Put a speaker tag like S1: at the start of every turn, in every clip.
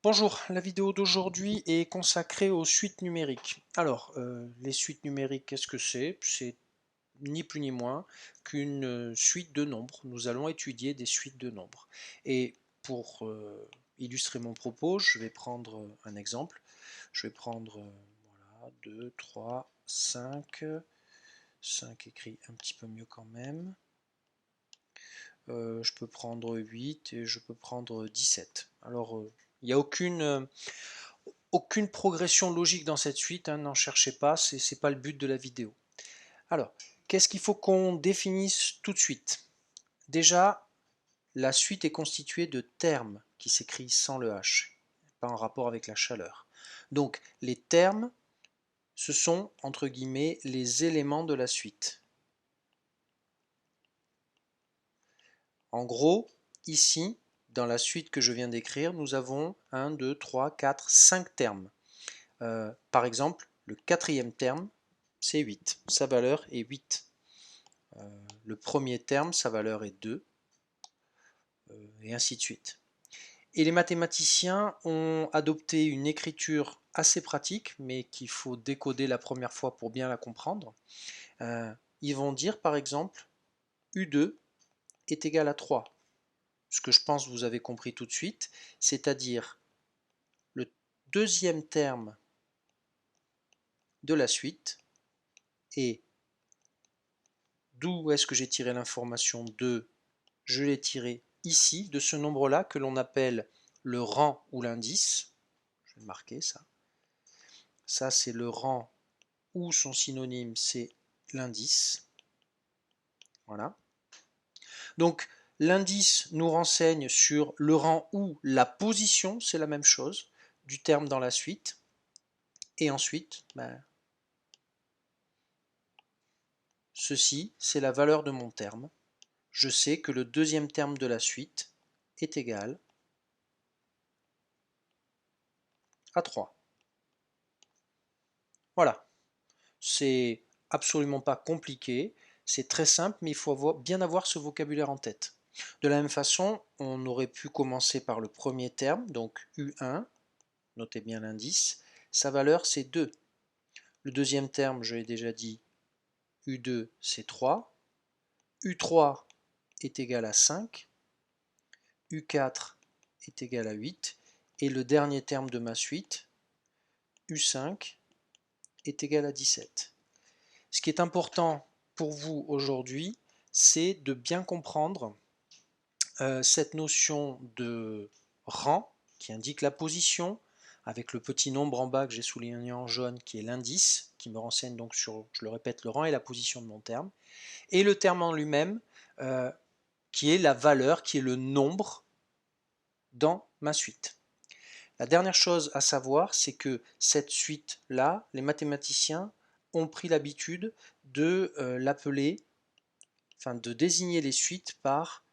S1: Bonjour, la vidéo d'aujourd'hui est consacrée aux suites numériques. Alors, les suites numériques, qu'est-ce que c'est? C'est ni plus ni moins qu'une suite de nombres. Nous allons étudier des suites de nombres. Et pour illustrer mon propos, je vais prendre un exemple. Je vais prendre voilà, 2, 3, 5. 5 écrit un petit peu mieux quand même. Je peux prendre 8 et je peux prendre 17. Alors, il n'y a aucune progression logique dans cette suite, hein, n'en cherchez pas, c'est pas le but de la vidéo. Alors, qu'est-ce qu'il faut qu'on définisse tout de suite? Déjà, la suite est constituée de termes qui s'écrivent sans le H, pas en rapport avec la chaleur. Donc, les termes, ce sont, entre guillemets, les éléments de la suite. En gros, ici, dans la suite que je viens d'écrire, nous avons 1, 2, 3, 4, 5 termes. Par exemple, le quatrième terme, c'est 8. Sa valeur est 8. Le premier terme, sa valeur est 2, et ainsi de suite. Et les mathématiciens ont adopté une écriture assez pratique, mais qu'il faut décoder la première fois pour bien la comprendre. Ils vont dire, par exemple, U2 est égal à 3. Ce que je pense vous avez compris tout de suite, c'est-à-dire le deuxième terme de la suite, et d'où est-ce que j'ai tiré l'information 2? Je l'ai tiré ici, de ce nombre-là que l'on appelle le rang ou l'indice. Je vais marquer ça. Ça, c'est le rang ou son synonyme, c'est l'indice. Voilà. Donc, l'indice nous renseigne sur le rang ou la position, c'est la même chose, du terme dans la suite. Et ensuite, ceci, c'est la valeur de mon terme. Je sais que le deuxième terme de la suite est égal à 3. Voilà. C'est absolument pas compliqué, c'est très simple, mais il faut bien avoir ce vocabulaire en tête. De la même façon, on aurait pu commencer par le premier terme, donc U1, notez bien l'indice, sa valeur c'est 2. Le deuxième terme, je l'ai déjà dit, U2 c'est 3, U3 est égal à 5, U4 est égal à 8, et le dernier terme de ma suite, U5, est égal à 17. Ce qui est important pour vous aujourd'hui, c'est de bien comprendre cette notion de rang qui indique la position, avec le petit nombre en bas que j'ai souligné en jaune qui est l'indice, qui me renseigne donc sur, je le répète, le rang et la position de mon terme, et le terme en lui-même qui est la valeur, qui est le nombre dans ma suite. La dernière chose à savoir, c'est que cette suite-là, les mathématiciens ont pris l'habitude de l'appeler, enfin de désigner les suites par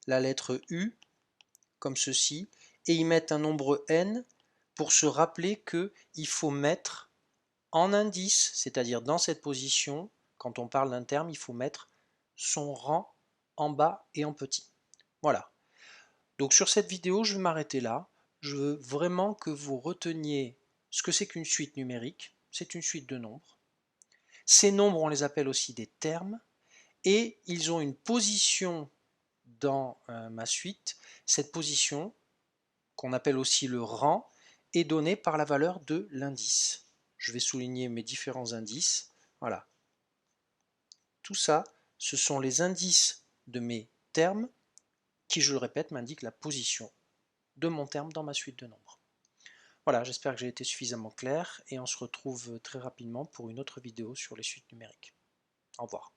S1: la lettre U, comme ceci, et ils mettent un nombre n pour se rappeler qu'il faut mettre en indice, c'est-à-dire dans cette position, quand on parle d'un terme, il faut mettre son rang en bas et en petit. Voilà. Donc sur cette vidéo, je vais m'arrêter là. Je veux vraiment que vous reteniez ce que c'est qu'une suite numérique. C'est une suite de nombres. Ces nombres, on les appelle aussi des termes, et ils ont une position dans ma suite. Cette position, qu'on appelle aussi le rang, est donnée par la valeur de l'indice. Je vais souligner mes différents indices. Voilà. Tout ça, ce sont les indices de mes termes qui, je le répète, m'indiquent la position de mon terme dans ma suite de nombres. Voilà, j'espère que j'ai été suffisamment clair et on se retrouve très rapidement pour une autre vidéo sur les suites numériques. Au revoir.